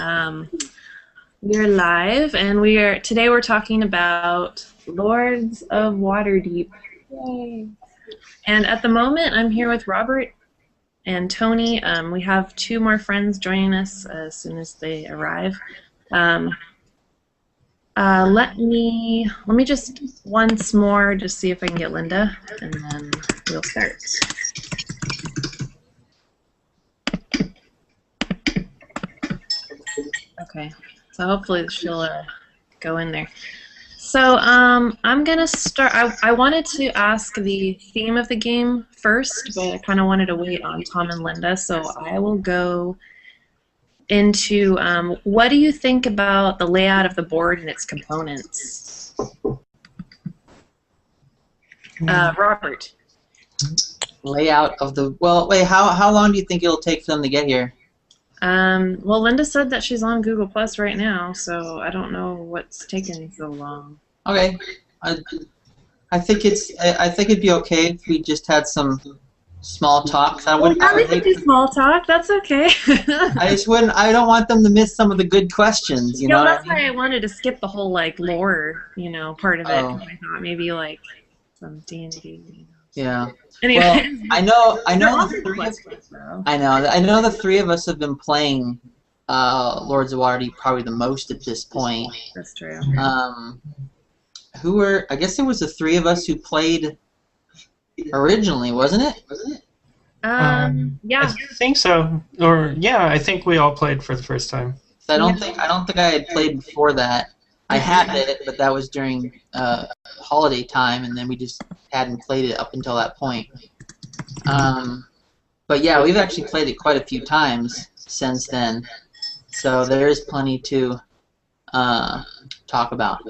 Um, we're live, and today we're talking about Lords of Waterdeep. Yay! And at the moment, I'm here with Robert and Tony. We have two more friends joining us as soon as they arrive. Let me just once more just see if I can get Linda, and then we'll start. Okay, so hopefully she'll go in there. So I'm gonna start. I wanted to ask the theme of the game first, but I kind of wanted to wait on Tom and Linda, so I will go into what do you think about the layout of the board and its components? Robert. Layout of the wait. How long do you think it'll take for them to get here? Well, Linda said that she's on Google Plus right now, so I don't know what's taking so long. Okay, I think it'd be okay if we just had some small talk. We can do small talk. That's okay. I don't want them to miss some of the good questions. You know. That's why I wanted to skip the whole lore, part of it. Oh. I thought maybe some D&D. Yeah. Anyway. Well, I know the three of us have been playing Lords of Waterdeep probably the most at this point. That's true. I guess it was the three of us who played originally, wasn't it? Yeah. I think so. Or yeah, I think we all played for the first time. I don't think I had played before that. I had it, but that was during holiday time, and then we just hadn't played it up until that point. But yeah, we've actually played it quite a few times since then, so there is plenty to talk about.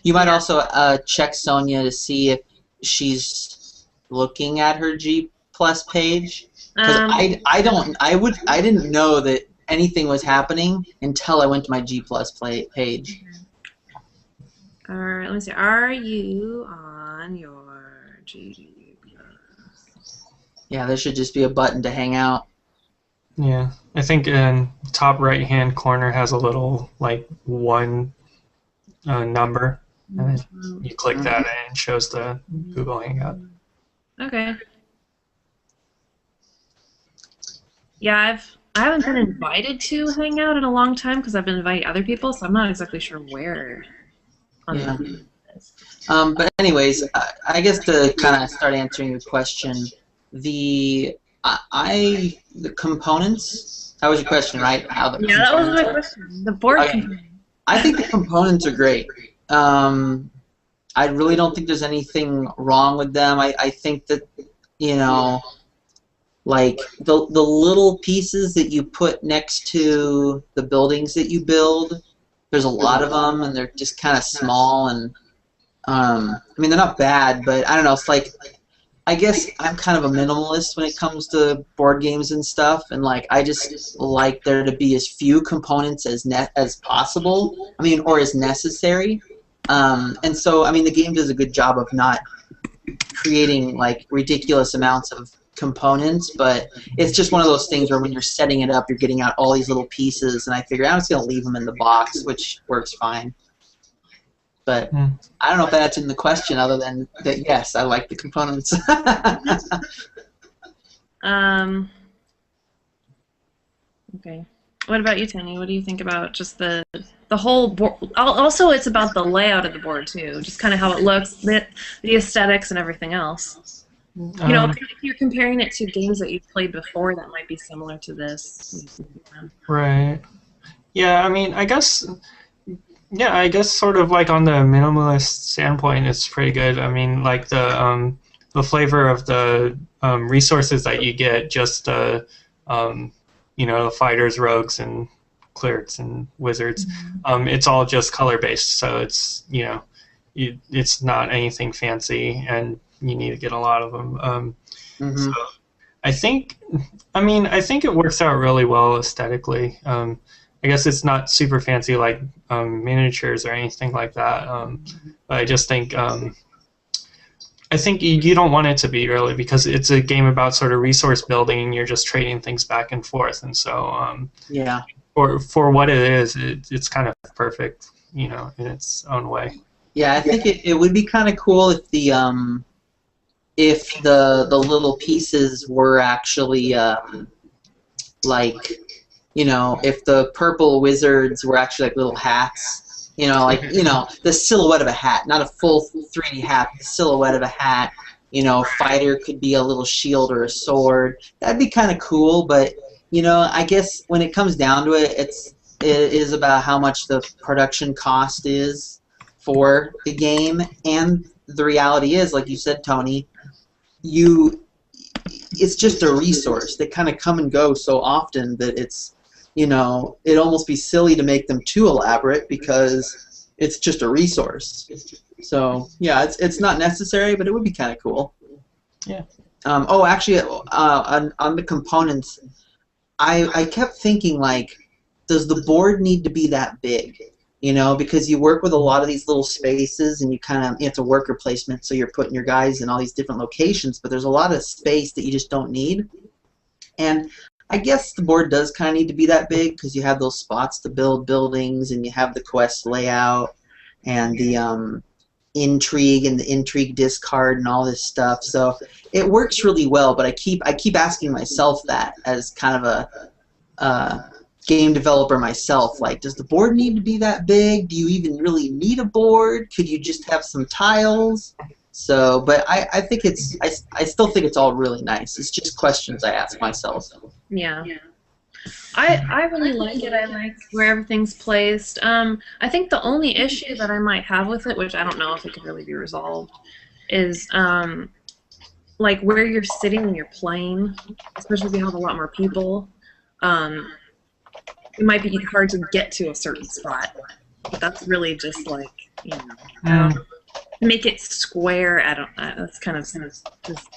You might also check Sonia to see if she's looking at her G Plus page, because I didn't know that anything was happening until I went to my G Plus page. Alright, let me see. Are you on your G Plus? Yeah, there should just be a button to hang out. Yeah, I think in the top right-hand corner has a little one number, and then you click that and it shows the Google Hangout. Okay. Yeah, I haven't been invited to hang out in a long time because I've been inviting other people, so I'm not exactly sure where. Yeah. But anyways, I guess to kind of start answering your question, the components. That was your question, right? That was my question. The board components. I think the components are great. I really don't think there's anything wrong with them. I think that the little pieces that you put next to the buildings that you build. There's a lot of them, and they're just kind of small, and they're not bad, but I don't know. It's I guess I'm kind of a minimalist when it comes to board games and stuff, and I just like there to be as few components as possible. Or as necessary. And so the game does a good job of not creating ridiculous amounts of components, but it's just one of those things where when you're setting it up, you're getting out all these little pieces, and I figure I'm just going to leave them in the box, which works fine. But I don't know if that answered the question other than that, yes, I like the components. Okay. What about you, Tony? What do you think about just the whole board? Also, it's about the layout of the board, too, just kind of how it looks, the aesthetics and everything else. If you're comparing it to games that you've played before, that might be similar to this. Right. Yeah, I guess sort of on the minimalist standpoint, it's pretty good. The flavor of the resources that you get, just the fighters, rogues, and clerics and wizards. It's all just color-based, so it's it's not anything fancy, and you need to get a lot of them. So I think it works out really well aesthetically. I guess it's not super fancy like miniatures or anything like that. But I just think I think you don't want it to be really, because it's a game about sort of resource building, and you're just trading things back and forth, and so yeah. for what it is, it's kind of perfect, you know, in its own way. Yeah, I think it would be kind of cool if the little pieces were actually like, you know, if the purple wizards were actually like little hats, you know, like, you know, the silhouette of a hat, not a full 3D hat, the silhouette of a hat. You know, fighter could be a little shield or a sword. That'd be kind of cool, but you know, I guess when it comes down to it, it is about how much the production cost is for the game, and the reality is, like you said, Tony, it's just a resource. They kind of come and go so often that it's, you know, it'd almost be silly to make them too elaborate because it's just a resource. So yeah, it's not necessary, but it would be kind of cool. Yeah. Oh, actually, on the components, I kept thinking, like, does the board need to be that big? You know, because you work with a lot of these little spaces, and you have to worker placement, so you're putting your guys in all these different locations, but there's a lot of space that you just don't need. And I guess the board does kind of need to be that big because you have those spots to build buildings, and you have the quest layout, and the intrigue and the intrigue discard and all this stuff. So it works really well, but I keep asking myself that as kind of a game developer myself, like, does the board need to be that big? Do you even really need a board? Could you just have some tiles? So, but I think I still think it's all really nice. It's just questions I ask myself. Yeah. I really like it. I like where everything's placed. I think the only issue that I might have with it, which I don't know if it could really be resolved, is like where you're sitting when you're playing, especially if you have a lot more people. It might be hard to get to a certain spot. But that's really just like, you know, make it square. I don't. That's kind of just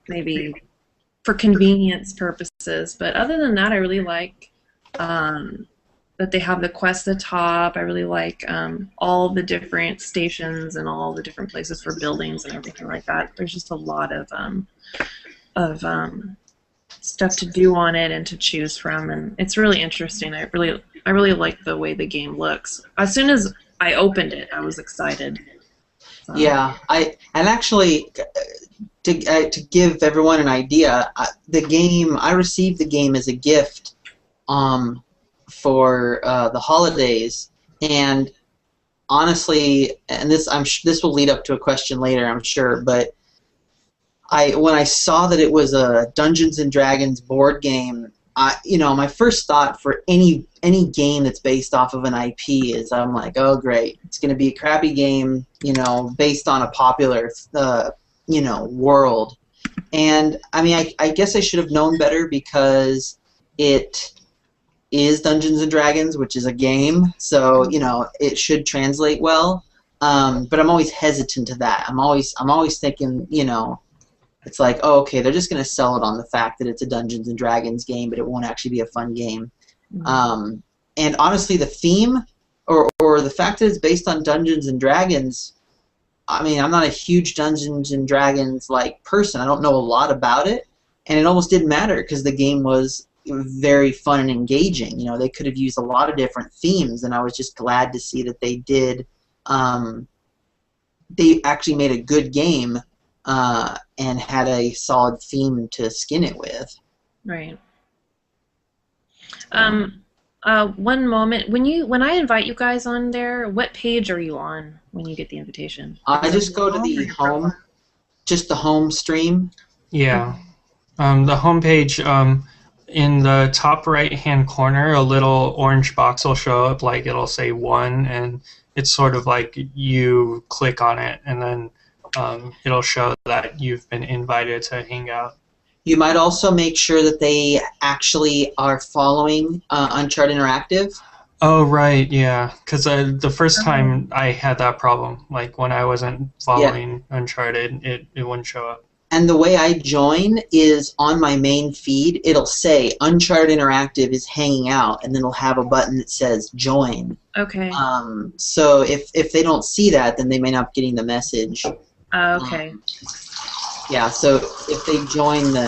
maybe for convenience purposes. But other than that, I really like that they have the quest at the top. I really like all the different stations and all the different places for buildings and everything like that. There's just a lot of stuff to do on it and to choose from, and it's really interesting. I really like the way the game looks. As soon as I opened it, I was excited. So. Yeah, and actually, to give everyone an idea, I received the game as a gift for the holidays, and honestly, and this will lead up to a question later, I'm sure, but when I saw that it was a Dungeons and Dragons board game, you know, my first thought for any game that's based off of an IP is, I'm like, oh great, it's going to be a crappy game, you know, based on a popular, you know, world. And I mean, I guess I should have known better because it is Dungeons and Dragons, which is a game, so you know it should translate well. But I'm always hesitant to that. I'm always thinking, you know. It's like, oh, okay, they're just going to sell it on the fact that it's a Dungeons and Dragons game, but it won't actually be a fun game. Mm-hmm. And honestly, the theme, or the fact that it's based on Dungeons and Dragons, I mean, I'm not a huge Dungeons and Dragons like person. I don't know a lot about it, and it almost didn't matter because the game was very fun and engaging. You know, they could have used a lot of different themes, and I was just glad to see that they did. They actually made a good game. And had a solid theme to skin it with. Right. One moment. When I invite you guys on there, what page are you on when you get the invitation? I just go to the home, just the home stream. Yeah. The home page, in the top right-hand corner, a little orange box will show up, like it'll say 1, and it's sort of like you click on it, and then it'll show that you've been invited to hang out. You might also make sure that they actually are following Uncharted Interactive. Oh, right, yeah. Because the first time I had that problem, like when I wasn't following Uncharted, it wouldn't show up. And the way I join is on my main feed, it'll say Uncharted Interactive is hanging out, and then it'll have a button that says join. Okay. So if they don't see that, then they may not be getting the message. Okay. Yeah, so if they join the...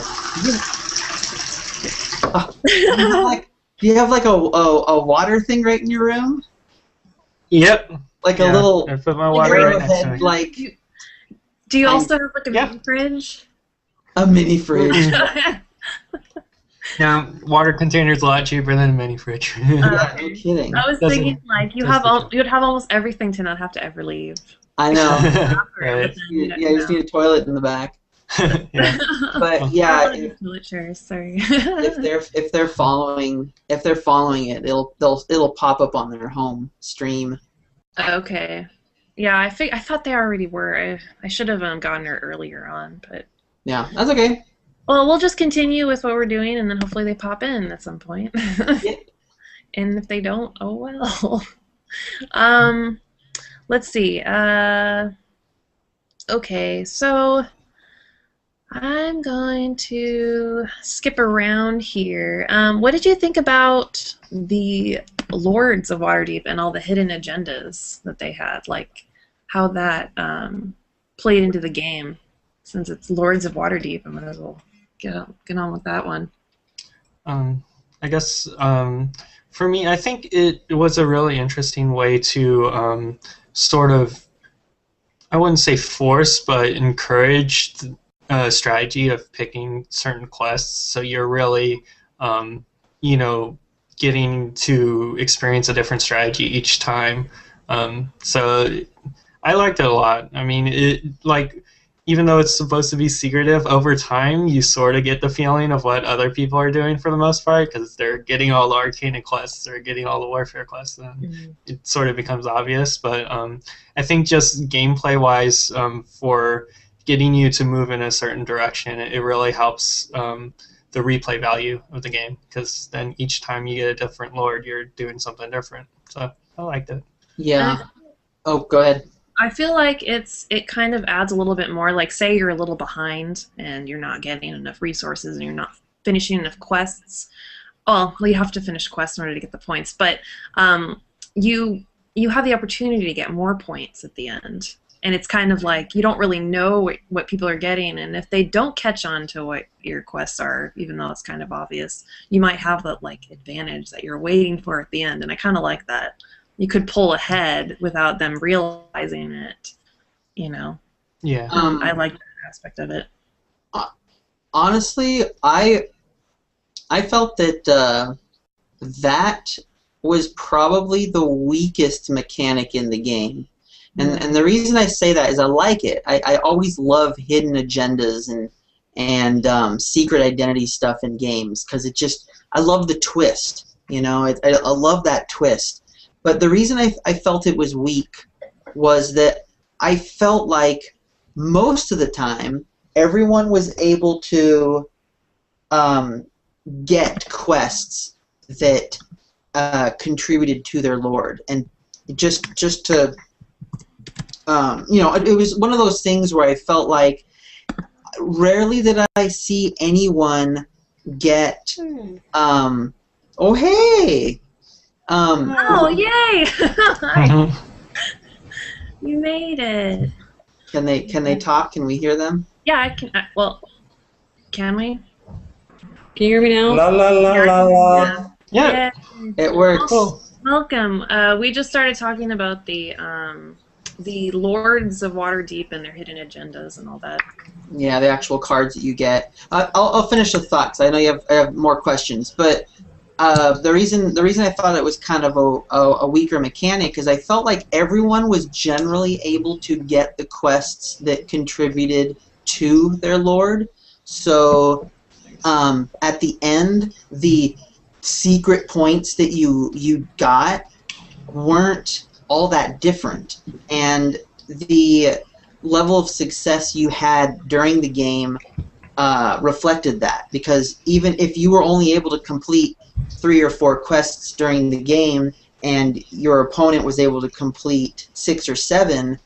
Do you have like a water thing right in your room? Yep. Like Yeah, a little I put my water right next to me. like Do you also have like a mini fridge? a mini fridge. Yeah, water container's a lot cheaper than a mini fridge. Yeah, no kidding. I was Doesn't thinking like you'd taste the have almost everything to not have to ever leave. I know. Right. You just need a toilet in the back. Yeah. But yeah, Sorry. if they're following it, it'll pop up on their home stream. Okay. Yeah, I thought they already were. I should have gotten her earlier on, but Yeah, that's okay. well, we'll just continue with what we're doing, and then hopefully they pop in at some point. Yeah. And if they don't, oh well. Let's see. Okay, so I'm going to skip around here. What did you think about the Lords of Waterdeep and all the hidden agendas that they had? Like how that played into the game? Since it's Lords of Waterdeep, I might as well get on with that one. I guess for me, I think it was a really interesting way to sort of, I wouldn't say force, but encourage the strategy of picking certain quests. So you're really, getting to experience a different strategy each time. So I liked it a lot. I mean, even though it's supposed to be secretive, over time you sort of get the feeling of what other people are doing for the most part, because they're getting all the Arcana quests, they're getting all the Warfare quests, and it sort of becomes obvious. But I think just gameplay-wise, for getting you to move in a certain direction, it really helps the replay value of the game, because then each time you get a different Lord, you're doing something different. So I liked it. Yeah. Oh, go ahead. I feel like it kind of adds a little bit more. Like, say you're a little behind and you're not getting enough resources and you're not finishing enough quests. Well, you have to finish quests in order to get the points, but you have the opportunity to get more points at the end. And it's kind of like you don't really know what people are getting, and if they don't catch on to what your quests are, even though it's kind of obvious, you might have that like advantage that you're waiting for at the end. And I kind of like that. You could pull ahead without them realizing it, you know. Yeah. I like that aspect of it. Honestly, I felt that that was probably the weakest mechanic in the game. And the reason I say that is I like it. I always love hidden agendas and secret identity stuff in games, because I love the twist. You know, I love that twist. But the reason I felt it was weak was that I felt like most of the time everyone was able to get quests that contributed to their lord, and just to it was one of those things where I felt like rarely did I see anyone get oh hey. Oh, yay! You made it. Can they talk? Can we hear them? Yeah, I can. Well, can we? Can you hear me now? La la la la la. Yeah. It works. Welcome. We just started talking about the Lords of Waterdeep and their hidden agendas and all that. Yeah, the actual cards that you get. I'll finish the thoughts. I know I have more questions, but the reason I thought it was kind of a weaker mechanic is I felt like everyone was generally able to get the quests that contributed to their lord. So at the end, the secret points that you got weren't all that different, and the level of success you had during the game reflected that, because even if you were only able to complete 3 or 4 quests during the game and your opponent was able to complete 6 or 7,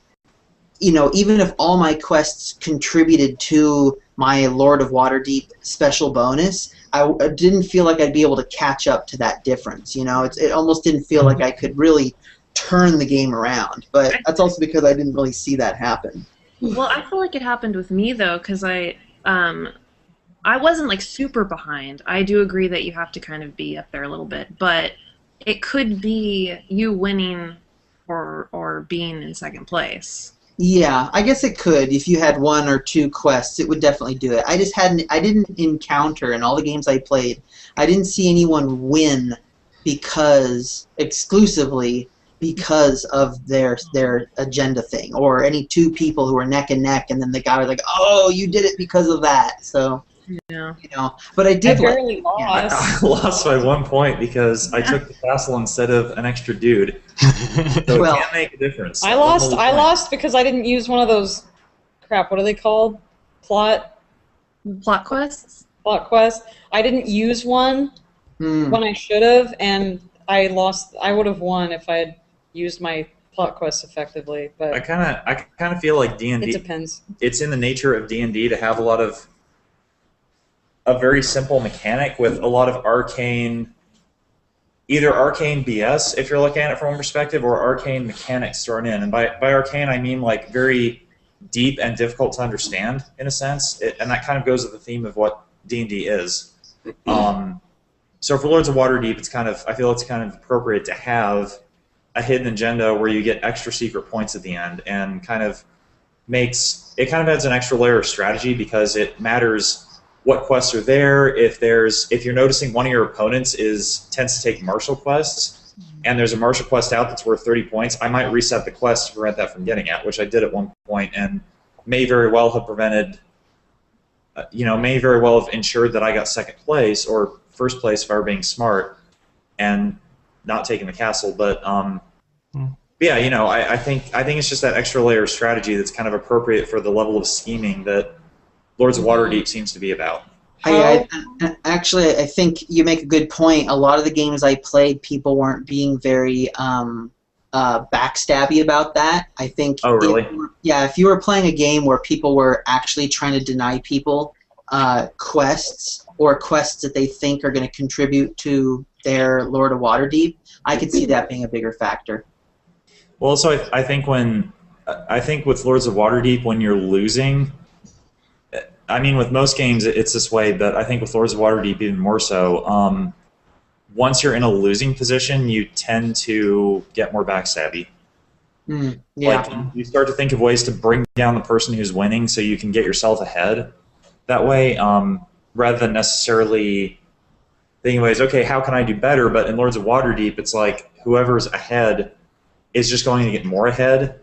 even if all my quests contributed to my Lord of Waterdeep special bonus, I didn't feel like I'd be able to catch up to that difference. It almost didn't feel like I could really turn the game around, but that's also because I didn't really see that happen. Well, I feel like it happened with me though, because I wasn't like super behind. I do agree that you have to kind of be up there a little bit, but it could be you winning or being in second place. Yeah, I guess it could. If you had 1 or 2 quests, it would definitely do it. I didn't encounter in all the games I played, I didn't see anyone win exclusively because of their agenda thing, or any 2 people who were neck and neck, and then the guy was like, "Oh, you did it because of that." So, Yeah. but I I did like. barely Yeah. lost. I lost by 1 point because I took the castle instead of an extra dude. So Well- it can make a difference. I lost because I didn't use one of those. Crap, what are they called? Plot Quests? quest. I didn't use one Hmm. when I should have, and I lost. I would have won if I had used my plot quest effectively, I but kind of feel like it D&D. depends. It's in the nature of D&D to have a very simple mechanic with a lot of either arcane BS if you're looking at it from one perspective, or arcane mechanics thrown in. And by arcane, I mean like very deep and difficult to understand in a sense. And that kind of goes with the theme of what D&D is. So for Lords of Waterdeep, I feel it's kind of appropriate to have a hidden agenda where you get extra secret points at the end, and kind of adds an extra layer of strategy, because it matters what quests are there. If you're noticing one of your opponents tends to take martial quests, and there's a martial quest out that's worth 30 points, I might reset the quest to prevent that from getting out, which I did at one point, and may very well have ensured that I got second place or first place if I were being smart and not taking the castle. But yeah, I think it's just that extra layer of strategy that's kind of appropriate for the level of scheming that Lords of Waterdeep seems to be about. Actually, I think you make a good point. A lot of the games I played, people weren't being very backstabby about that. I think. Oh, really? If you were playing a game where people were actually trying to deny people quests, or quests that they think are going to contribute to their Lord of Waterdeep, I could see that being a bigger factor. Well, so I think with Lords of Waterdeep, when you're losing, I mean, with most games it's this way, but I think with Lords of Waterdeep even more so. Once you're in a losing position, you tend to get more backstabby. Yeah. Like, you start to think of ways to bring down the person who's winning so you can get yourself ahead that way, rather than necessarily thinking ways, okay, how can I do better? But in Lords of Waterdeep, it's like whoever's ahead is just going to get more ahead.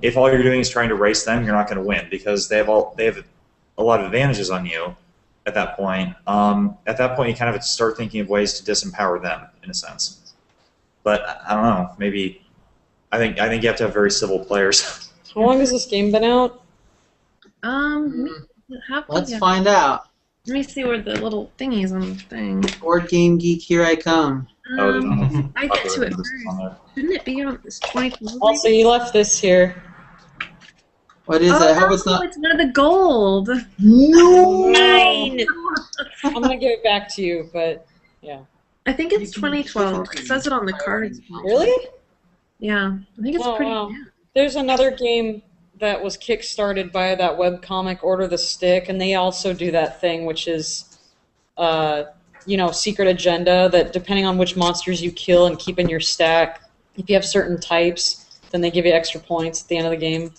If all you're doing is trying to race them, you're not going to win, because they have a lot of advantages on you at that point. At that point, you kind of have to start thinking of ways to disempower them, in a sense. But I don't know. Maybe I think you have to have very civil players. How long has this game been out? Let's find out. Let me see where the little thingies on the thing. Board Game Geek, here I come. I get to it first. Shouldn't it be on this 2012? Also, you left this here. What is it? I hope it's not. It's one of the gold. No! Mine! I'm going to give it back to you, but yeah. I think it's 2012. It says it on the cards. Really? Yeah, I think it's Oh, pretty. wow. Yeah. There's another game that was kickstarted by that webcomic Order the Stick, and they also do that thing, which is, secret agenda, that depending on which monsters you kill and keep in your stack, if you have certain types, then they give you extra points at the end of the game.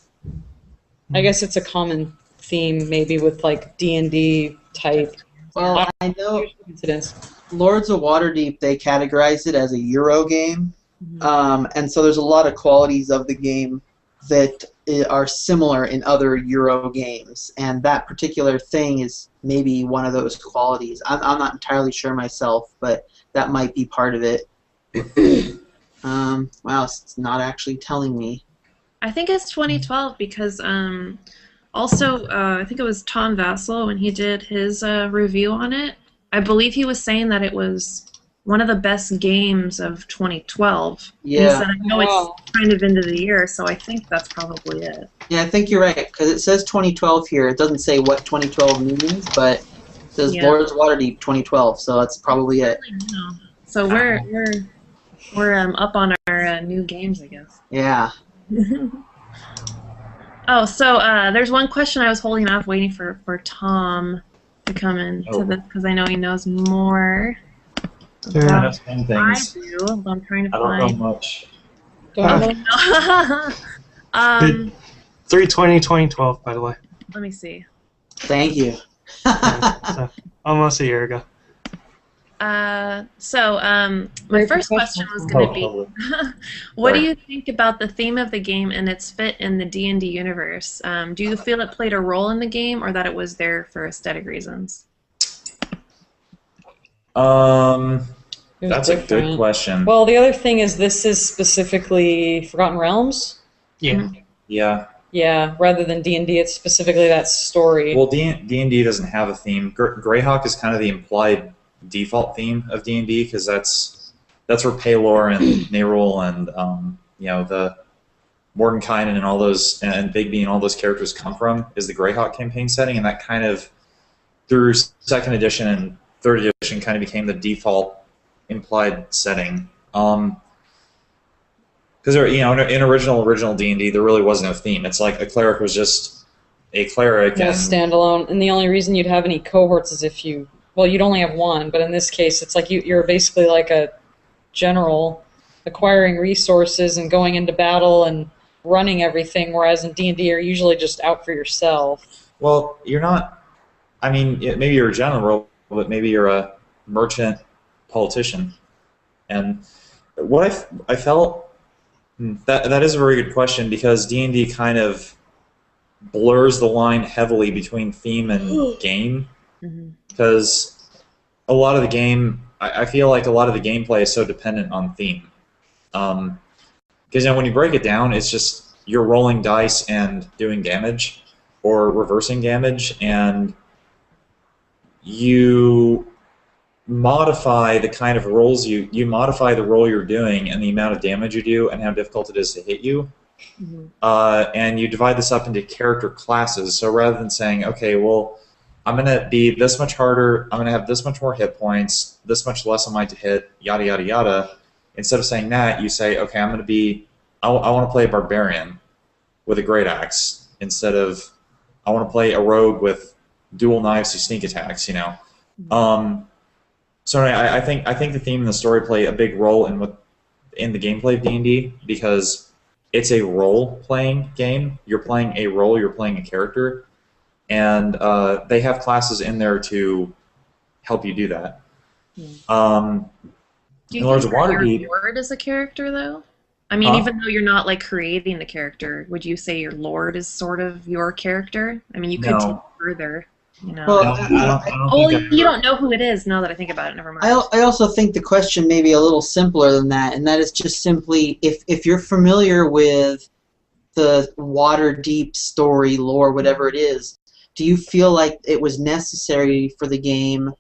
I guess it's a common theme, maybe, with like D&D type. Well, I know Incidents. Lords of Waterdeep, they categorize it as a Euro game, and so there's a lot of qualities of the game that are similar in other Euro games, and that particular thing is maybe one of those qualities. I'm not entirely sure myself, but that might be part of it. Wow, it's not actually telling me. I think it's 2012 because also I think it was Tom Vassell when he did his review on it. I believe he was saying that it was one of the best games of 2012. Yeah. And he said, I know Wow. it's kind of into the year, so I think that's probably it. Yeah, I think you're right, because it says 2012 here. It doesn't say what 2012 means, but it says Yeah. Lords of Waterdeep 2012, so that's probably it. So we're up on our new games, I guess. Yeah. Oh, so there's one question I was holding off waiting for Tom. to come into Oh. this because I know he knows more Yeah. I about know some I things. do. But I'm trying to I don't know find. much. Don't know. um, 3/20/2012, by the way. let me see. Thank you. So almost a year ago. My Very first question was going to be, what do Sorry. you think about the theme of the game and its fit in the D&D universe? Do you feel it played a role in the game, or that it was there for aesthetic reasons? It was That's a different. good question. Well, the other thing is this is specifically Forgotten Realms. Yeah. Mhm. Yeah. Yeah, rather than D&D, it's specifically that story. Well, D&D doesn't have a theme. Greyhawk is kind of the implied default theme of D&D because that's where Paylor and Nerul and the Mordenkainen and all those and Bigby and all those characters come from is the Greyhawk campaign setting, and that kind of through second edition and third edition kind of became the default implied setting. Because in original D&D there really was no theme. It's like a cleric was just a cleric More and standalone. And the only reason you'd have any cohorts is if you'd only have one, but in this case it's like you're basically like a general acquiring resources and going into battle and running everything, whereas in D&D you're usually just out for yourself. well, you're not. I mean, maybe you're a general, but maybe you're a merchant politician. And what I felt that is a very good question because D&D kind of blurs the line heavily between theme and game Mm-hmm. because a lot of the game, I feel like a lot of the gameplay is so dependent on theme. Because when you break it down, it's just you're rolling dice and doing damage or reversing damage, and you modify the kind of rolls you modify the roll you're doing and the amount of damage you do and how difficult it is to hit you. Mm-hmm. And you divide this up into character classes. So rather than saying, okay, well, I'm going to be this much harder, I'm going to have this much more hit points, this much less am I to hit, yada, yada, yada. Instead of saying that, you say, okay, I want to play a barbarian with a great axe instead of I want to play a rogue with dual knives who sneak attacks, So I think the theme and the story play a big role in the gameplay of D&D because it's a role-playing game. You're playing a role, you're playing a character, and they have classes in there to help you do that. Do In you Lords think of that Waterdeep, your lord is a character, though? I mean, Huh? even though you're not like creating the character, would you say your lord is sort of your character? I mean, you could take it No. further, you know. Well, No, I don't Oh, think you don't know who it is. Now that I think about it, never mind. I also think the question may be a little simpler than that, and that is just simply if you're familiar with the Waterdeep story, lore, whatever it is, do you feel like it was necessary for the game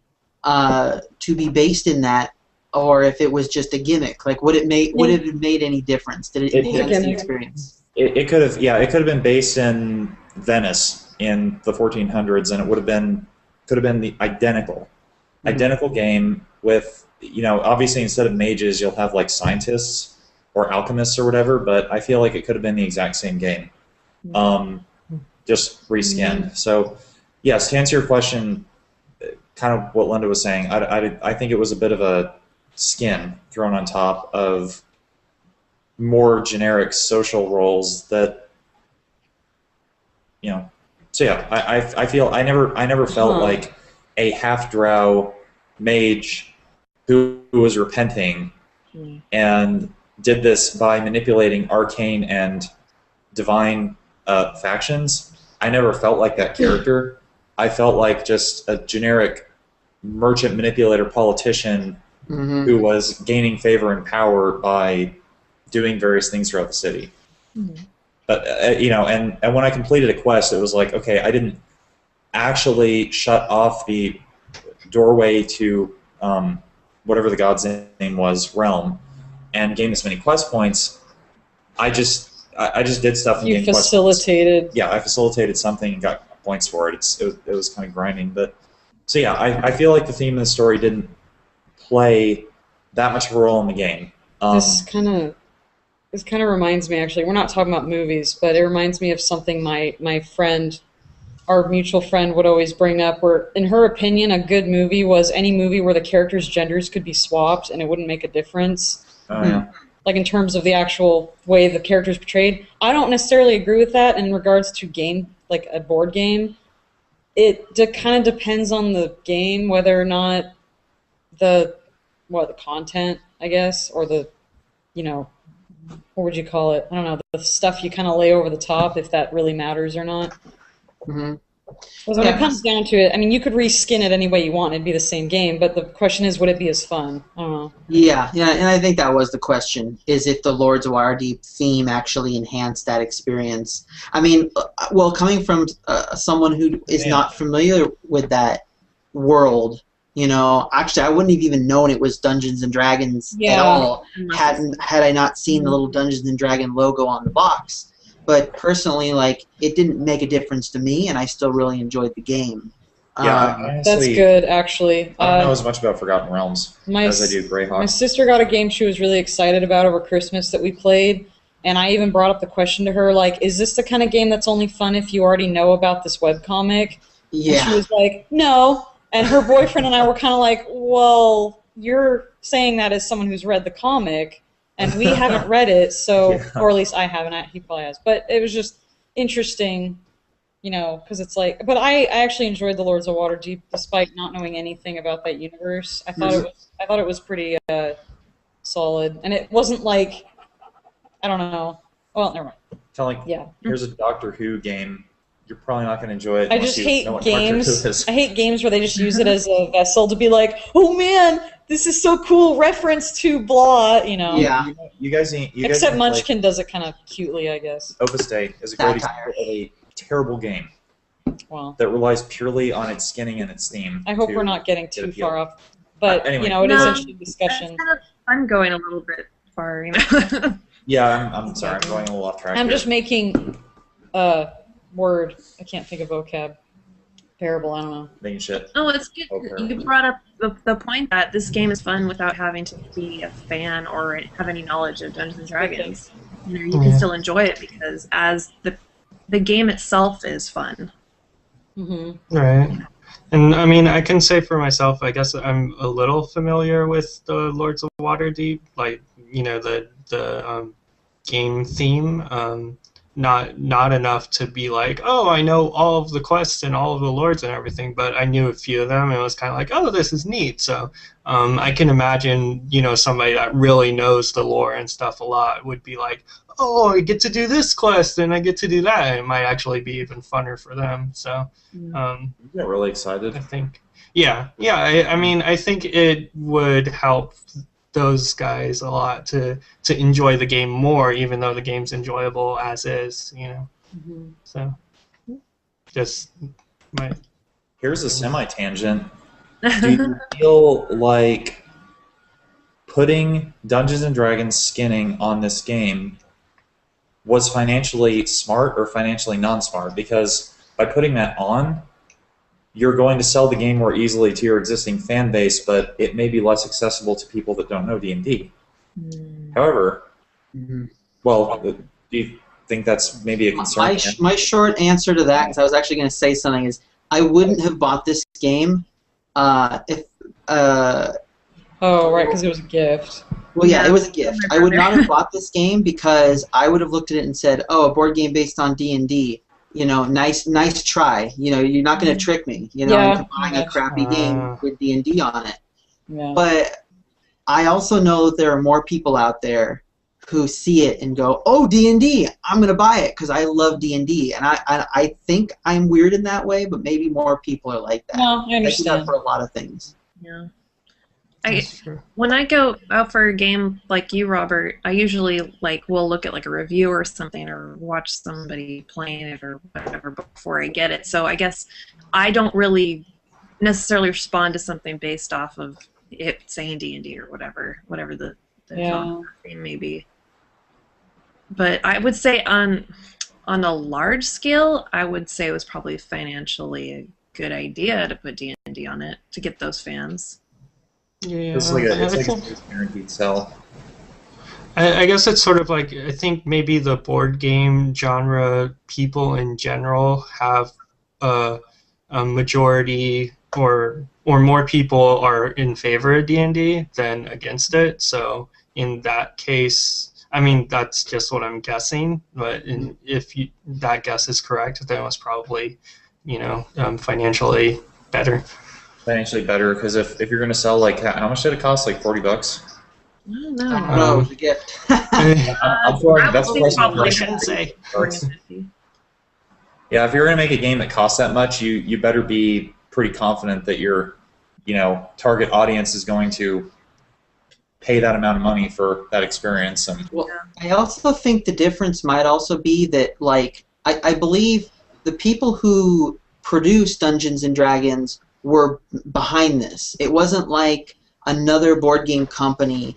to be based in that, or if it was just a gimmick? Like, would it have made any difference? Did it It- enhance the Gimmick. experience? it could have been based in Venice in the 1400s, and it could have been the identical game with obviously instead of mages you'll have like scientists or alchemists or whatever, but I feel like it could have been the exact same game, just reskinned. So yes, to answer your question, kind of what Linda was saying, I think it was a bit of a skin thrown on top of more generic social roles that so yeah, I feel I never felt like a half-drow mage who was repenting and did this by manipulating arcane and divine factions. I never felt like that character. I felt like just a generic merchant manipulator politician Mm-hmm. who was gaining favor and power by doing various things throughout the city. But and when I completed a quest, it was like, okay, I didn't actually shut off the doorway to whatever the god's name was, realm, and gain this many quest points. I just did stuff and You gained quest facilitated. points. Yeah, I facilitated something and got points for it. It was kind of grinding, but so yeah, I feel like the theme of the story didn't play that much of a role in the game. This kind of reminds me, actually, we're not talking about movies, but it reminds me of something my friend our mutual friend would always bring up, where in her opinion a good movie was any movie where the characters' genders could be swapped and it wouldn't make a difference. Oh yeah. Like in terms of the actual way the characters portrayed. I don't necessarily agree with that in regards to game, like a board game. It kind of depends on the game, whether or not the content, I guess, or the, what would you call it? I don't know, the stuff you kind of lay over the top, if that really matters or not. Mm-hmm. Because when it comes down to it, I mean, you could reskin it any way you want. It'd be the same game, but the question is, would it be as fun? I don't know. Yeah, and I think that was the question, is if the Lords of Waterdeep theme actually enhanced that experience. I mean, well, coming from someone who is not familiar with that world, actually I wouldn't have even known it was Dungeons & Dragons at all had I not seen the little Dungeons & Dragon logo on the box. But personally, it didn't make a difference to me, and I still really enjoyed the game. Yeah, honestly, that's good, actually. I don't know as much about Forgotten Realms as I do Greyhawk. My sister got a game she was really excited about over Christmas that we played, and I even brought up the question to her, is this the kind of game that's only fun if you already know about this webcomic? Yeah. And she was like, no. And her boyfriend and I were kind of like, well, you're saying that as someone who's read the comic, and we haven't read it, so, or at least I haven't. He probably has. But it was just interesting, because it's like, but I actually enjoyed the Lords of Waterdeep despite not knowing anything about that universe. I thought it was pretty solid, and it wasn't like, I don't know. Well, never mind. Here's a Doctor Who game. You're probably not going to enjoy it. I just hate games. I hate games where they just use it as a vessel to be like, oh man, this is so cool. Reference to blah, Yeah. You guys Except Munchkin does it kind of cutely, I guess. Opus Dei is a great example of a terrible game. Wow. That relies purely on its skinning and its theme. I hope we're not getting too far off. But, anyway, it is an interesting discussion. I'm going a little bit far, Yeah, I'm sorry. I'm going a little off track. I'm just making word. I can't think of vocab. Parable, I don't know. Making shit. Oh, it's good. You brought up the point that this game is fun without having to be a fan or have any knowledge of Dungeons & Dragons. You can still enjoy it because as the game itself is fun. Mm-hmm. Right. And I mean, I can say for myself, I guess I'm a little familiar with the Lords of Waterdeep, the game theme. Not enough to be like, oh, I know all of the quests and all of the lords and everything, but I knew a few of them and it was kind of like, oh, this is neat. So I can imagine, somebody that really knows the lore and stuff a lot would be like, oh, I get to do this quest and I get to do that. And it might actually be even funner for them. So you get really excited. I think, I mean, I think it would help those guys a lot to enjoy the game more, even though the game's enjoyable as is, Mm-hmm. So, just my. Here's a semi-tangent. Do you feel like putting Dungeons and Dragons skinning on this game was financially smart or financially non-smart? Because by putting that on, you're going to sell the game more easily to your existing fan base, but it may be less accessible to people that don't know D&D. However, well, do you think that's maybe a concern? My short answer to that, because I was actually going to say something, is I wouldn't have bought this game if... oh, right, because it was a gift. Well, yeah, it was a gift. I would not have bought this game because I would have looked at it and said, oh, a board game based on D&D. Nice try. You're not going to trick me. Into buying a crappy game with D&D on it. Yeah. But I also know that there are more people out there who see it and go, "Oh, D&D! I'm going to buy it because I love D&D." And I think I'm weird in that way, but maybe more people are like that. No, I understand. I do that for a lot of things. Yeah. When I go out for a game like you, Robert, I usually will look at a review or something or watch somebody playing it or whatever before I get it. So I guess I don't really necessarily respond to something based off of it saying D&D or whatever the genre theme may be. But I would say on a large scale, I would say it was probably financially a good idea to put D&D on it to get those fans. Yeah, it's like a guaranteed sell. I guess it's sort of like, I think maybe the board game genre people in general have a majority or more people are in favor of D&D than against it. So in that case, I mean, that's just what I'm guessing, but if that guess is correct, then it was probably, financially better. Financially better, because if you're going to sell, like, how much did it cost? Like $40? I don't know. I don't know. It was a gift. I'm throwing that's Probably price probably inflation. say. 450. Yeah, if you're going to make a game that costs that much, you better be pretty confident that your, target audience is going to pay that amount of money for that experience. And Well, I also think the difference might also be that, like, I believe the people who produced Dungeons and Dragons were behind this. It wasn't like another board game company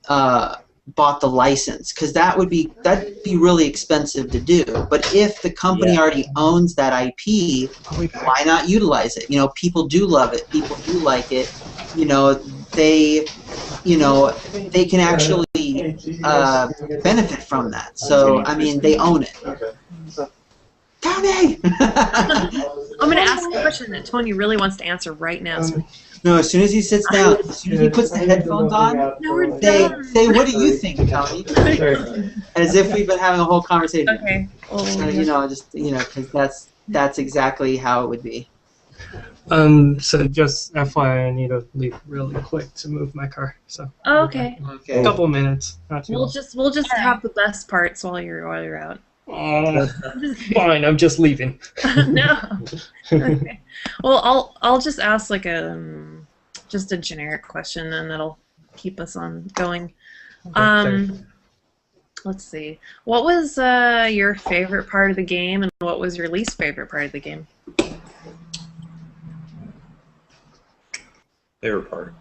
bought the license, because that'd be really expensive to do. But if the company already owns that IP, why not utilize it? People do love it. People do like it. They can actually benefit from that. So I mean, they own it. Tony! I'm going to ask a question that Tony really wants to answer right now. So No, as soon as he sits down, as soon as he puts the headphones on, say, what do you think, Tony? As if we've been having a whole conversation. okay. Well, Because that's exactly how it would be. So just FYI, I need to leave really quick to move my car. So okay. Okay. a couple minutes, not too We'll long. just have the best parts while you're out. Fine, I'm just leaving. No. Okay. Well, I'll just ask like just a generic question, and that'll keep us on going. Let's see. What was your favorite part of the game, and what was your least favorite part of the game? favorite part.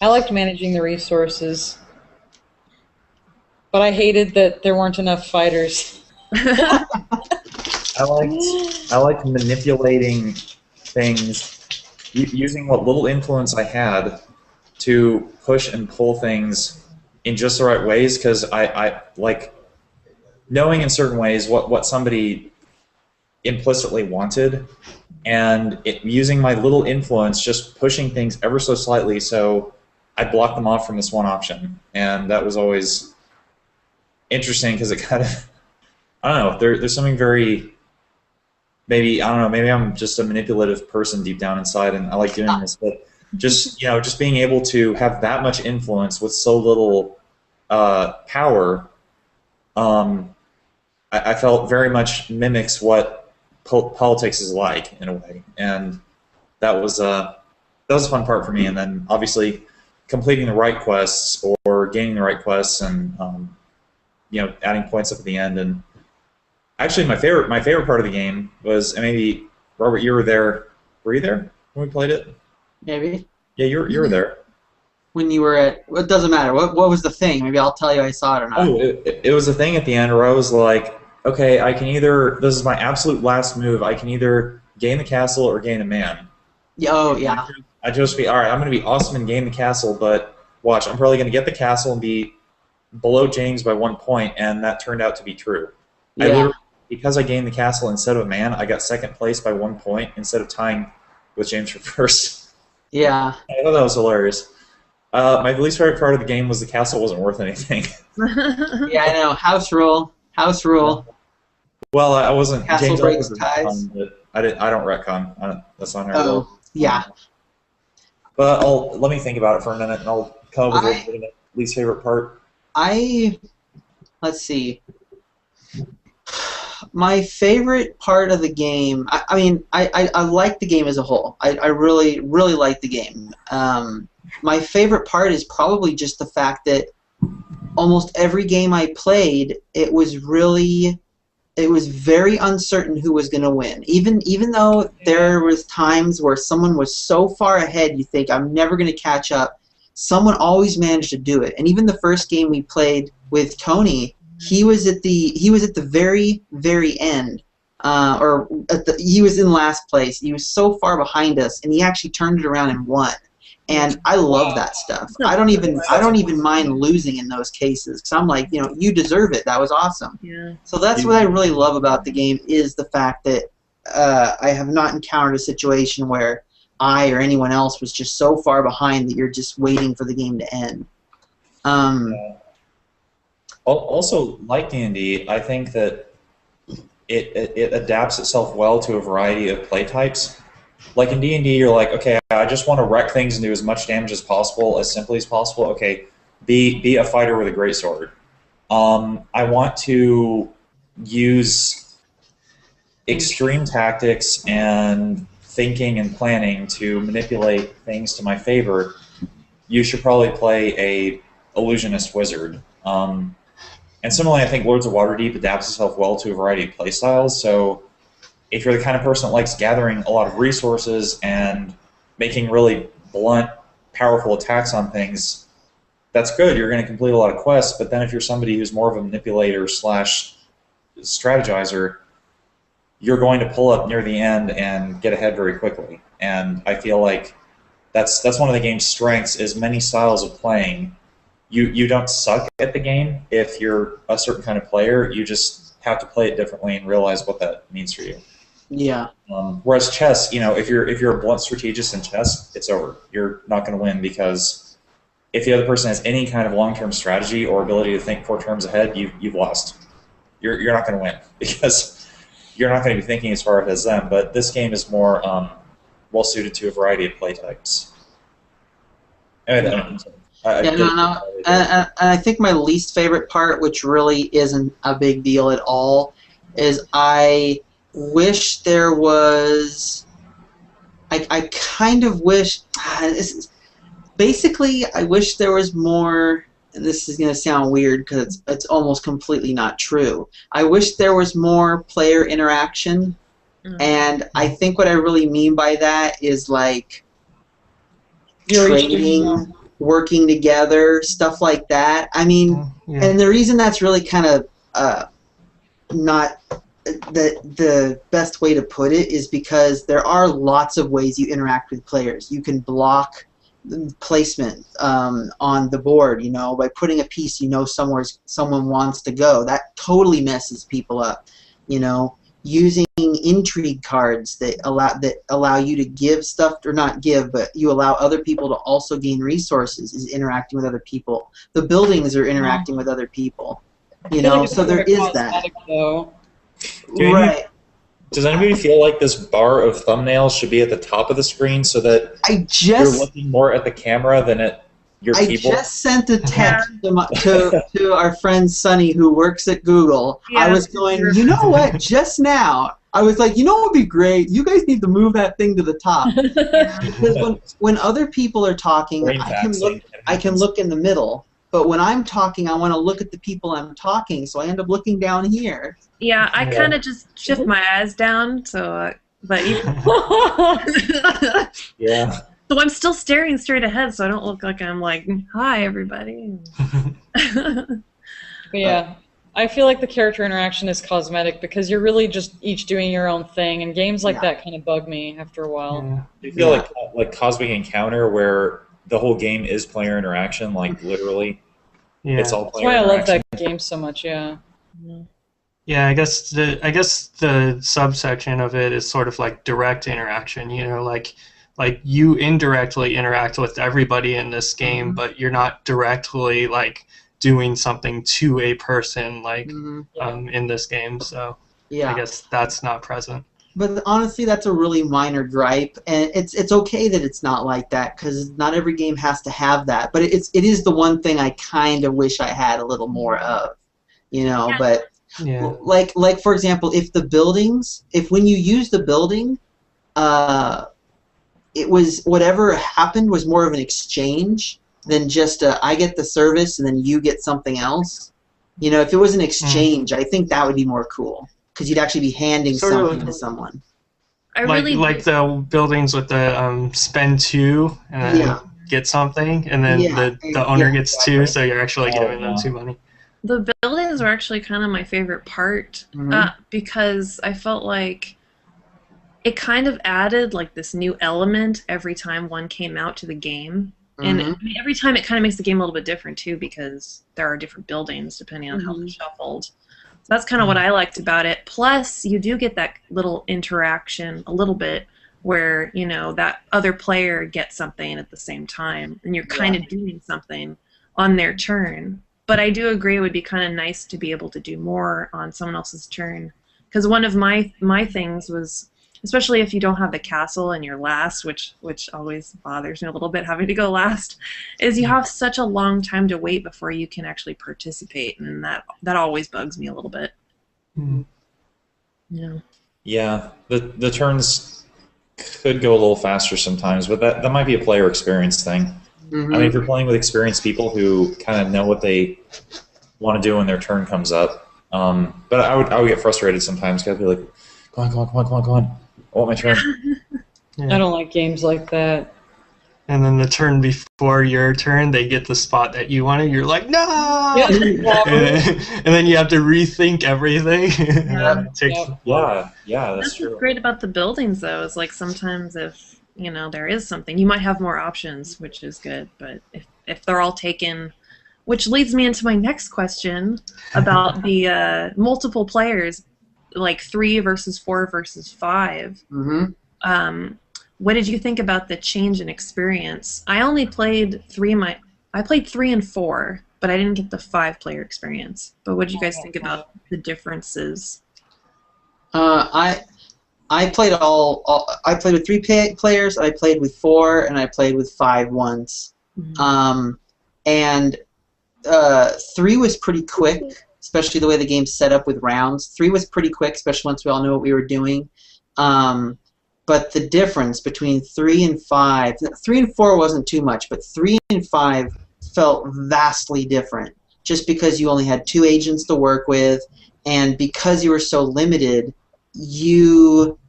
I liked managing the resources, but I hated that there weren't enough fighters. I liked manipulating things, using what little influence I had to push and pull things in just the right ways, because I like knowing in certain ways what somebody implicitly wanted, and using my little influence, just pushing things ever so slightly so I blocked them off from this one option. And that was always interesting, because it kind of, I don't know, there's something very, maybe I'm just a manipulative person deep down inside, and I like doing this, but just being able to have that much influence with so little power, I felt very much mimics what politics is like, in a way, and that was a fun part for me. And then obviously completing the right quests or gaining the right quests, and adding points up at the end. And actually, my favorite part of the game was, and maybe Robert, you were there. Were you there when we played it? Maybe. Yeah, you were there. When you were at, it doesn't matter. What was the thing? Maybe I'll tell you I saw it or not. Oh, it was a thing at the end where I was like, okay, I can either, this is my absolute last move, I can either gain the castle or gain a man. Yeah, oh, yeah. I'd just be, all right, I'm going to be awesome and gain the castle, but watch, I'm probably going to get the castle and be below James by 1 point, and that turned out to be true. Yeah. Because I gained the castle instead of a man, I got second place by 1 point instead of tying with James for first. Yeah. I thought that was hilarious. My least favorite part of the game was the castle wasn't worth anything. Yeah, I know. House rule. House rule. Well, I wasn't. Castle James breaks wasn't ties. retcon, but I don't retcon. That's not how it Oh, yeah. But let me think about it for a minute, and I'll come up with a least favorite part. Let's see. My favorite part of the game, I mean, I like the game as a whole. I really, really like the game. My favorite part is probably just the fact that almost every game I played, it was very uncertain who was going to win. Even though there was times where someone was so far ahead, you think, I'm never going to catch up, someone always managed to do it. And even the first game we played with Tony, he was at the very, very end, he was in last place. He was so far behind us, and he actually turned it around and won. And I love that stuff. I don't even mind losing in those cases because I'm like, you deserve it. That was awesome. Yeah. So that's what I really love about the game is the fact that I have not encountered a situation where I or anyone else was just so far behind that you're just waiting for the game to end. Also, like D&D, I think that it adapts itself well to a variety of play types. Like in D&D, you're like, okay, I just want to wreck things and do as much damage as possible, as simply as possible. Okay, be a fighter with a greatsword. I want to use extreme tactics and thinking and planning to manipulate things to my favor. You should probably play a illusionist wizard. And similarly, I think Lords of Waterdeep adapts itself well to a variety of playstyles. So if you're the kind of person that likes gathering a lot of resources and making really blunt, powerful attacks on things, that's good. You're going to complete a lot of quests. But then if you're somebody who's more of a manipulator / strategizer, you're going to pull up near the end and get ahead very quickly. And I feel like that's one of the game's strengths is many styles of playing. You don't suck at the game if you're a certain kind of player. You just have to play it differently and realize what that means for you. Yeah. Whereas chess, if you're a blunt strategist in chess, it's over. You're not going to win because if the other person has any kind of long-term strategy or ability to think 4 turns ahead, you've lost. You're not going to win because you're not going to be thinking as far ahead as them. But this game is more well suited to a variety of play types. Anyway, I think my least favorite part, which really isn't a big deal at all, is I wish there was. I kind of wish. Basically, I wish there was more. And this is going to sound weird because it's almost completely not true. I wish there was more player interaction, and I think what I really mean by that is like trading, working together, stuff like that. I mean, and the reason that's really kind of not the best way to put it is because there are lots of ways you interact with players. You can block placement on the board, by putting a piece somewhere someone wants to go. That totally messes people up. Using intrigue cards that allow you to give stuff, or not give, but you allow other people to also gain resources is interacting with other people. The buildings are interacting with other people. So there is that. Right. Does anybody feel like this bar of thumbnails should be at the top of the screen so that you're looking more at the camera than at your people? I just sent a text to our friend Sunny, who works at Google. I was going, you know what, just now, I was like, what would be great? You guys need to move that thing to the top. Because when other people are talking, I can look in the middle. But when I'm talking, I want to look at the people I'm talking, so I end up looking down here. Yeah, I kind of just shift my eyes down, so but you. Yeah. So I'm still staring straight ahead, so I don't look like I'm like, hi everybody. But yeah, I feel like the character interaction is cosmetic because you're really just each doing your own thing, and games like that kind of bug me after a while. Do you feel like Cosmic Encounter, where the whole game is player interaction, like literally? Yeah. It's all player That's why I love interaction. that game so much. Yeah. Yeah, I guess the subsection of it is sort of like direct interaction. Like you indirectly interact with everybody in this game, but you're not directly like doing something to a person like in this game. So I guess that's not present. But honestly, that's a really minor gripe, and it's okay that it's not like that because not every game has to have that. But it is the one thing I kind of wish I had a little more of, But like for example, if when you use the building, it was whatever happened was more of an exchange than just I get the service and then you get something else. If it was an exchange, I think that would be more cool. Because you'd actually be handing something to someone. Like the buildings with the spend 2 and then get something, and then the owner gets 2, so you're actually giving them 2 money. The buildings were actually kind of my favorite part because I felt like it kind of added like this new element every time one came out to the game. And I mean, every time it kind of makes the game a little bit different too, because there are different buildings depending on how they're shuffled. So that's kind of what I liked about it. Plus, you do get that little interaction a little bit where, you know, that other player gets something at the same time, and you're kind of doing something on their turn. But I do agree it would be kind of nice to be able to do more on someone else's turn. Because one of my things was, especially if you don't have the castle and you're last, which always bothers me a little bit having to go last, is you have such a long time to wait before you can actually participate, and that always bugs me a little bit. Yeah. Yeah, the turns could go a little faster sometimes, but that might be a player experience thing. I mean, if you're playing with experienced people who kind of know what they want to do when their turn comes up, but I would get frustrated sometimes because I'd be like, come on, I want my turn. I don't like games like that. And then the turn before your turn, they get the spot that you wanted. You're like, no! Yeah. And then you have to rethink everything. Yeah, that's true. What's great about the buildings, though, is like sometimes if, you know, there is something, you might have more options, which is good. But if they're all taken, which leads me into my next question about the multiple players, like 3 versus 4 versus 5. What did you think about the change in experience? I only played 3 and 4, but I didn't get the 5-player experience. But what did you guys think about the differences? I played I played with 3 players. I played with 4, and I played with 5 once. And 3 was pretty quick, especially the way the game's set up with rounds. 3 was pretty quick, especially once we all knew what we were doing. But the difference between 3 and 5, 3 and 4 wasn't too much, but 3 and 5 felt vastly different. Just because you only had 2 agents to work with, and because you were so limited, you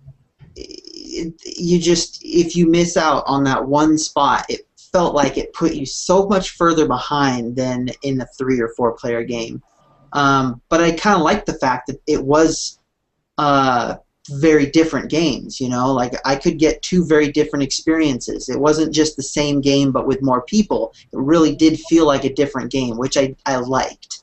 just, if you miss out on that one spot, it felt like it put you so much further behind than in a 3 or 4 player game. But I kind of liked the fact that it was very different games, you know, like I could get 2 very different experiences. It wasn't just the same game but with more people. It really did feel like a different game, which I liked.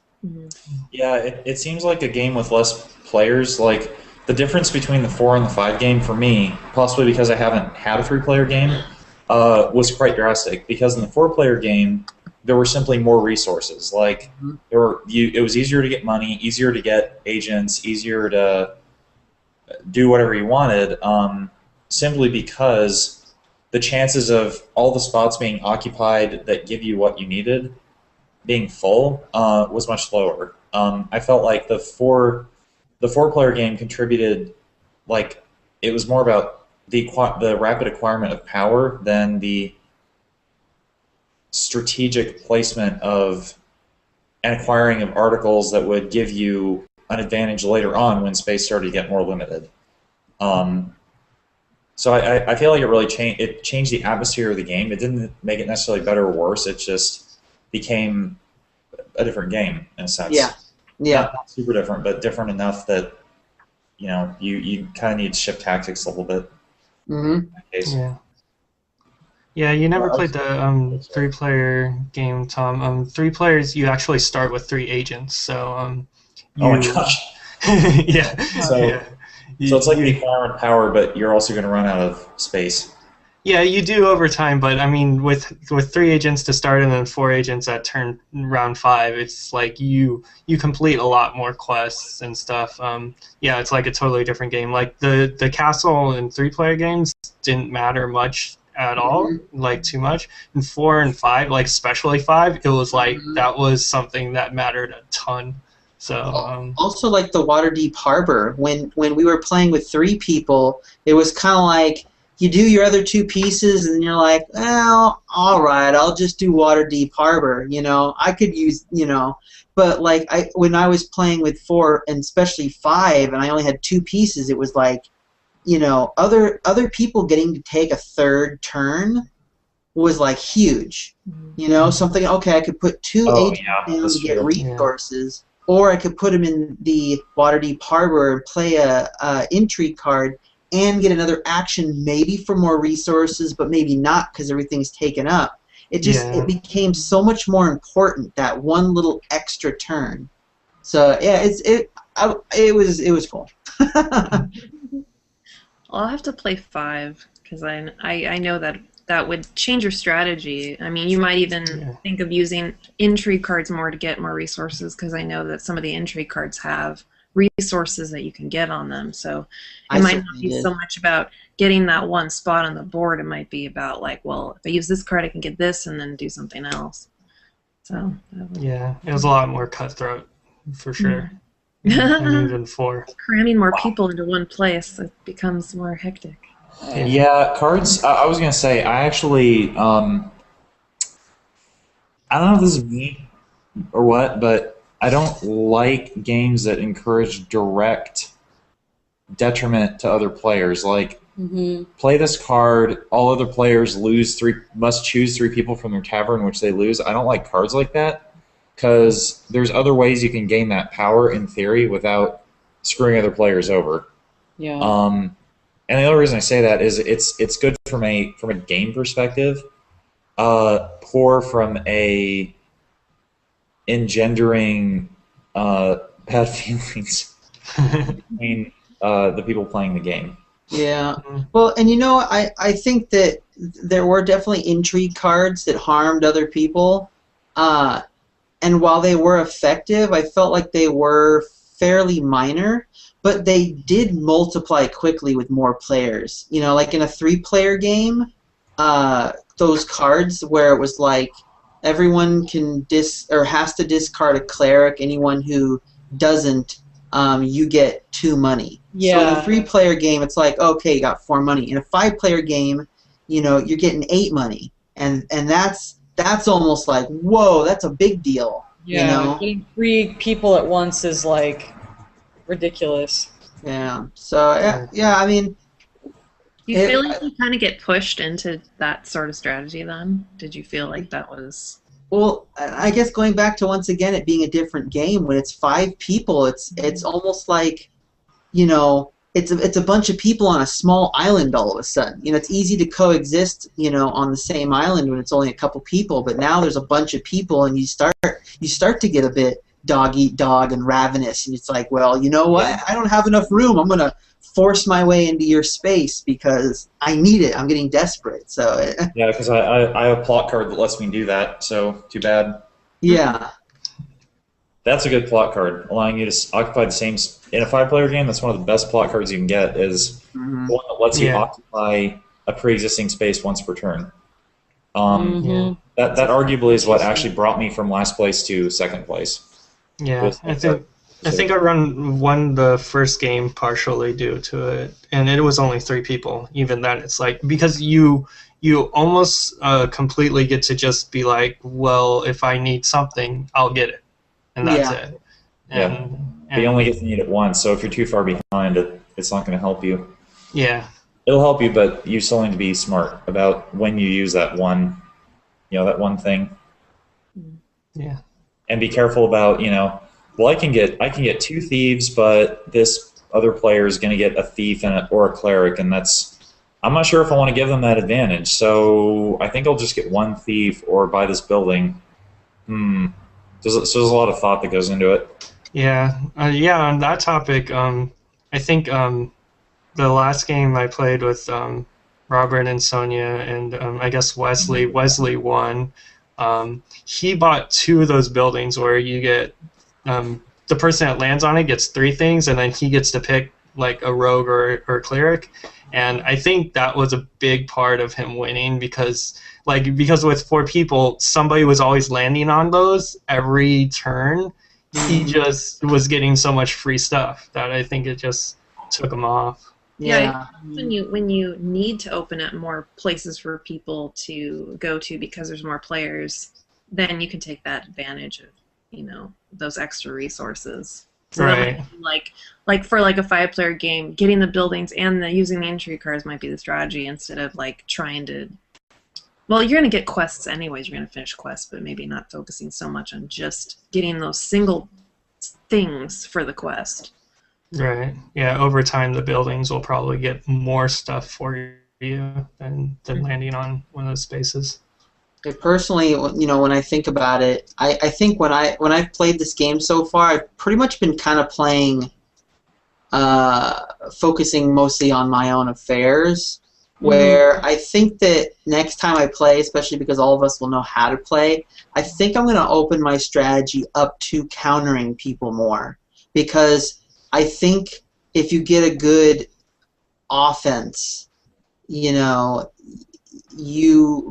Yeah, it seems like a game with less players. Like the difference between the 4 and the 5 game for me, possibly because I haven't had a 3-player game, was quite drastic. Because in the 4-player game, there were simply more resources. Like it was easier to get money, easier to get agents, easier to do whatever you wanted, simply because the chances of all the spots being occupied that give you what you needed being full was much lower. I felt like the 4-player game contributed, like it was more about the rapid acquirement of power than the strategic placement of and acquiring of articles that would give you an advantage later on when space started to get more limited. So I feel like it really changed the atmosphere of the game. It didn't make it necessarily better or worse. It just became a different game in a sense. Yeah. Not super different, but different enough that you know you kind of need to shift tactics a little bit. In that case. Yeah, you never played the 3-player game, Tom. 3 players, you actually start with 3 agents. So oh my gosh. Yeah. So it's like the acquirement power, but you're also going to run out of space. Yeah, you do over time, but I mean, with 3 agents to start and then 4 agents at round 5, it's like you complete a lot more quests and stuff. Yeah, it's like a totally different game. Like the castle in 3-player games didn't matter much at all, like too much. In 4 and 5, like especially 5, it was like that was something that mattered a ton. So also like the Waterdeep Harbor, when we were playing with 3 people, it was kind of like you do your other 2 pieces and you're like, well, all right, I'll just do Waterdeep Harbor, you know. I could use, you know, but like when I was playing with 4 and especially 5 and I only had 2 pieces, it was like, you know, other people getting to take a 3rd turn was like huge. You know, something, okay, I could put 2 agents in to get resources. Or I could put them in the Waterdeep Harbor and play a intrigue card and get another action, maybe for more resources, but maybe not because everything's taken up. It became so much more important, that one little extra turn. So yeah, it was cool. I'll have to play 5 because I know that would change your strategy. I mean, you might even think of using intrigue cards more to get more resources, because I know that some of the intrigue cards have resources that you can get on them. So it might not be so much about getting that one spot on the board. It might be about like, well, if I use this card, I can get this and then do something else. So yeah, it was a lot more cutthroat for sure. And even 4. Cramming more people into one place, it becomes more hectic. Yeah, cards. I was gonna say, I actually, I don't know if this is me or what, but I don't like games that encourage direct detriment to other players. Like, play this card, all other players must choose 3 people from their tavern, which they lose. I don't like cards like that, because there's other ways you can gain that power in theory without screwing other players over. Yeah. And the other reason I say that is it's good from a game perspective, poor from a engendering bad feelings between the people playing the game. Yeah. Well, and I think that there were definitely intrigue cards that harmed other people, and while they were effective, I felt like they were fairly minor. But they did multiply quickly with more players. Like in a 3-player game, those cards where it was like everyone can has to discard a cleric. Anyone who doesn't, you get 2 money. Yeah. So in a 3-player game, it's like, okay, you got 4 money. In a 5-player game, you're getting 8 money, and that's almost like, whoa, that's a big deal. Yeah, getting 3 people at once is like ridiculous. Yeah. So yeah. I mean, Do you feel like you kind of get pushed into that sort of strategy then? Did you feel like that was? Well, I guess going back to once again it being a different game, when it's 5 people, it's almost like, it's a bunch of people on a small island all of a sudden. It's easy to coexist, on the same island when it's only a couple people, but now there's a bunch of people, and you start to get a bit dog eat dog and ravenous, and it's like, well, you know what? Yeah. I don't have enough room. I'm gonna force my way into your space because I need it. I'm getting desperate. So Yeah, because I have a plot card that lets me do that, so too bad. yeah. That's a good plot card, allowing you to occupy the same... In a 5-player game, that's one of the best plot cards you can get, is the one that lets you occupy a pre-existing space once per turn. That arguably is what actually brought me from last place to second place. Yeah, I think I won the first game partially due to it, and it was only 3 people. Even then, it's like, because you almost completely get to just be like, well, if I need something, I'll get it, and that's it. But you only get to need it once, so if you're too far behind, it's not going to help you. Yeah, it'll help you, but you still need to be smart about when you use that one, that one thing. Yeah. And be careful about, well, I can get 2 thieves, but this other player is going to get a thief or a cleric, and I'm not sure if I want to give them that advantage. So I think I'll just get 1 thief or buy this building. So there's a lot of thought that goes into it. Yeah. On that topic, I think the last game I played with Robert and Sonia and I guess Wesley won. He bought 2 of those buildings where you get the person that lands on it gets 3 things, and then he gets to pick like a rogue or a cleric. And I think that was a big part of him winning, because with 4 people, somebody was always landing on those every turn. He just was getting so much free stuff that I think it just took him off. Yeah, when you need to open up more places for people to go to because there's more players, then you can take that advantage of, those extra resources. So right. That might be like for like a 5-player game, getting the buildings and using the intrigue cards might be the strategy, instead of like trying to. Well, you're going to get quests anyways. You're going to finish quests, but maybe not focusing so much on just getting those single things for the quest. Right. Yeah. Over time, the buildings will probably get more stuff for you than landing on one of those spaces. Personally, when I think about it, I think when I've played this game so far, I've pretty much been kind of playing, focusing mostly on my own affairs. Where I think that next time I play, especially because all of us will know how to play, I think I'm going to open my strategy up to countering people more. Because I think if you get a good offense, you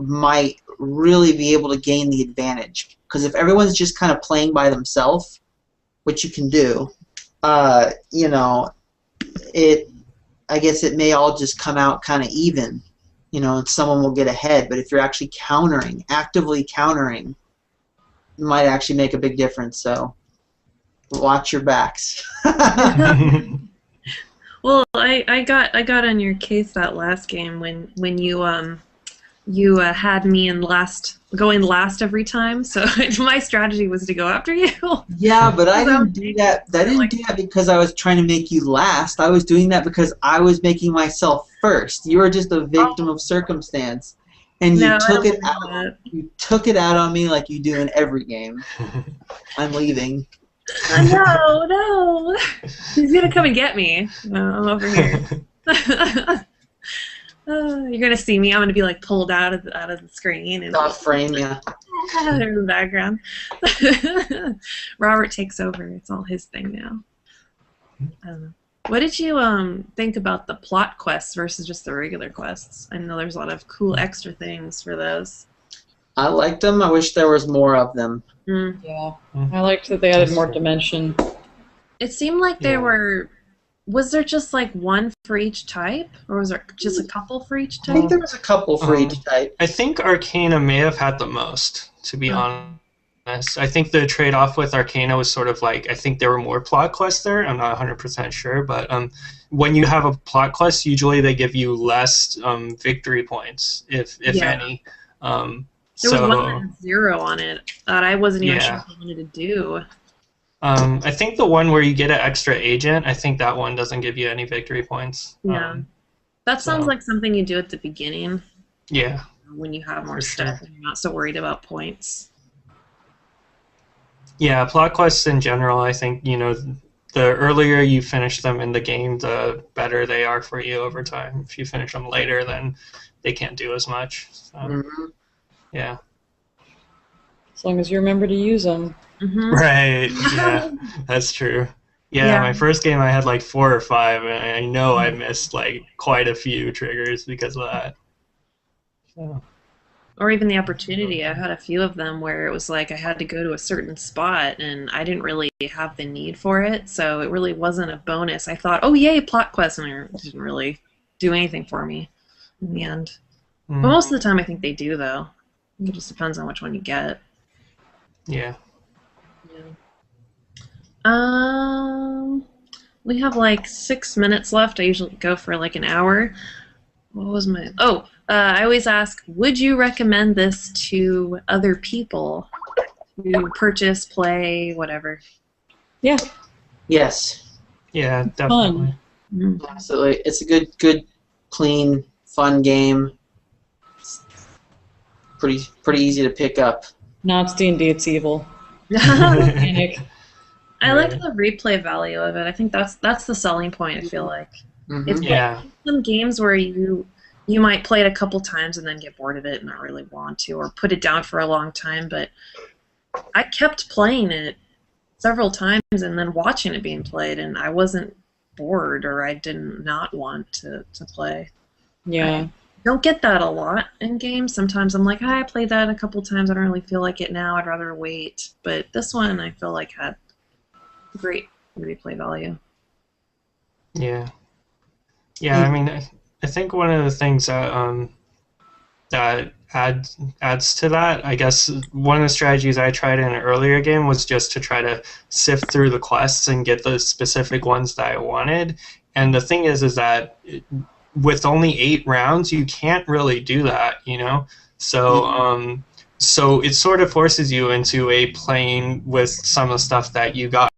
might really be able to gain the advantage. Because if everyone's just kind of playing by themselves, which you can do, I guess it may all just come out kind of even, and someone will get ahead. But if you're actually actively countering, it might actually make a big difference. So watch your backs. Well, I got on your case that last game when you had me going last every time. So my strategy was to go after you. Yeah, but I didn't do that. I didn't do that because I was trying to make you last. I was doing that because I was making myself first. You were just a victim of circumstance, and you took it out. You took it out on me like you do in every game. I'm leaving. No. He's gonna come and get me. No, I'm over here. You're gonna see me. I'm gonna be like pulled out of the screen and off frame, yeah. There's the background. Robert takes over. It's all his thing now. I don't know. What did you think about the plot quests versus just the regular quests? I know there's a lot of cool extra things for those. I liked them. I wish there was more of them. Yeah, I liked that they added more dimension. It seemed like there were. Was there just like one for each type, or was there just a couple for each type? I think there was a couple for each type. I think Arcana may have had the most, to be honest. I think the trade-off with Arcana was sort of like, I think there were more plot quests there. I'm not 100% sure, but when you have a plot quest, usually they give you less victory points, if any. There was one that had 0 on it that I wasn't even sure what I wanted to do. I think the one where you get an extra agent, I think that one doesn't give you any victory points. Yeah. That sounds like something you do at the beginning. Yeah. When you have more stuff and you're not so worried about points. Yeah, plot quests in general, I think, the earlier you finish them in the game, the better they are for you over time. If you finish them later, then they can't do as much. So, yeah. As long as you remember to use them. Right, yeah, that's true. Yeah, my first game I had like 4 or 5, and I know I missed like quite a few triggers because of that. So. Or even the opportunity. I had a few of them where it was like I had to go to a certain spot, and I didn't really have the need for it, so it really wasn't a bonus. I thought, oh yay, plot quest, and it didn't really do anything for me in the end. But most of the time I think they do, though. It just depends on which one you get. Yeah. We have like 6 minutes left. I usually go for like an hour. What was my... I always ask, would you recommend this to other people to purchase, play, whatever? Yeah. Yes. Yeah, definitely. Absolutely. It's a good, clean, fun game. It's pretty easy to pick up. No, it's D&D, it's evil. Panic. I like the replay value of it. I think that's the selling point, I feel like. It's like some games where you might play it a couple times and then get bored of it and not really want to, or put it down for a long time, but I kept playing it several times and then watching it being played, and I wasn't bored, or I didn't not want to play. Yeah. I don't get that a lot in games. Sometimes I'm like, I played that a couple times, I don't really feel like it now, I'd rather wait. But this one I feel like had great replay value. Yeah. Yeah, I mean, I think one of the things that that adds to that, I guess one of the strategies I tried in an earlier game was just to try to sift through the quests and get the specific ones that I wanted. And the thing is that with only 8 rounds, you can't really do that, So so it sort of forces you into playing with some of the stuff that you got